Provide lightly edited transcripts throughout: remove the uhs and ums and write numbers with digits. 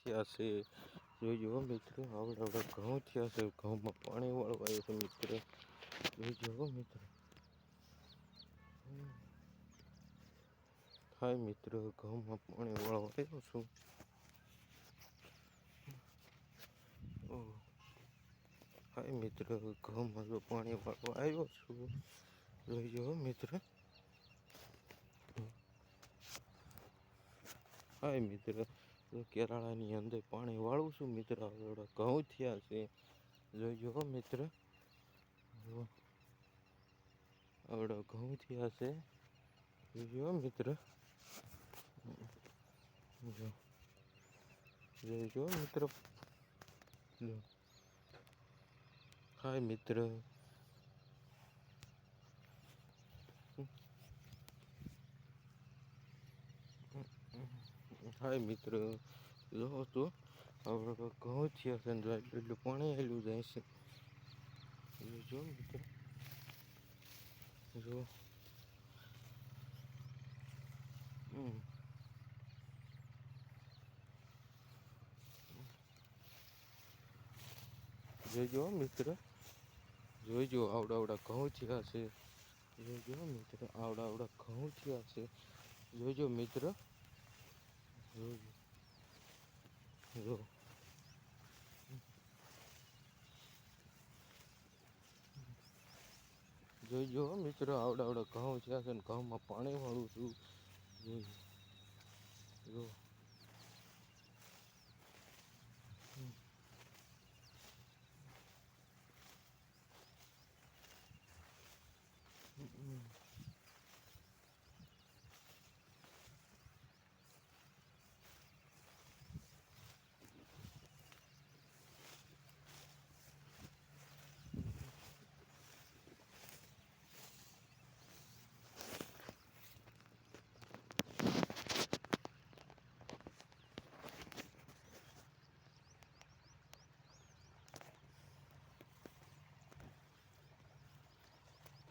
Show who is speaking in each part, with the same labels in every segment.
Speaker 1: થયા છે જોઈજો મિત્રો, આવડા ઘઉં થયા છે. ઘઉંમાં પાણી વાળવાયું છે મિત્રો, જોઈજો મિત્રો. હાય મિત્રો, ઘઉંમાં પાણી વાળવાયો છું. હાય મિત્ર, ઘઉંમાં જો પાણી વાળવા આવ્યો છું. જોઈજો મિત્ર. હાય મિત્ર, કેરાળાની અંદર પાણી વાળું છું મિત્ર. આવડા ઘઉં થયા છે જોઈજો મિત્ર. આવડા ઘઉં થયા છે જોઈજો મિત્ર. જોઈજો મિત્ર. હાય મિત્ર. હાય મિત્ર, જો તો આવડા ઘઉં થયા છે ને એટલું પાણી હેલું જાય છે. જો મિત્ર, જો જોઈજો મિત્ર. જોઈજો આવડા ઘઉં થયા છે. જોઈજો મિત્ર, આવડા ઘઉં થયા છે. જોઈજો મિત્ર. જોઈજો. જો જોઈજો મિત્ર, આવડા ઘઉં થયા છે ને ઘઉંમાં પાણી વાળું છું. જોઈજો. જો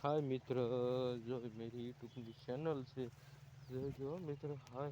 Speaker 1: हाय मित्र, जो मेरी यूट्यूब की चैनल से जो मित्र हाय।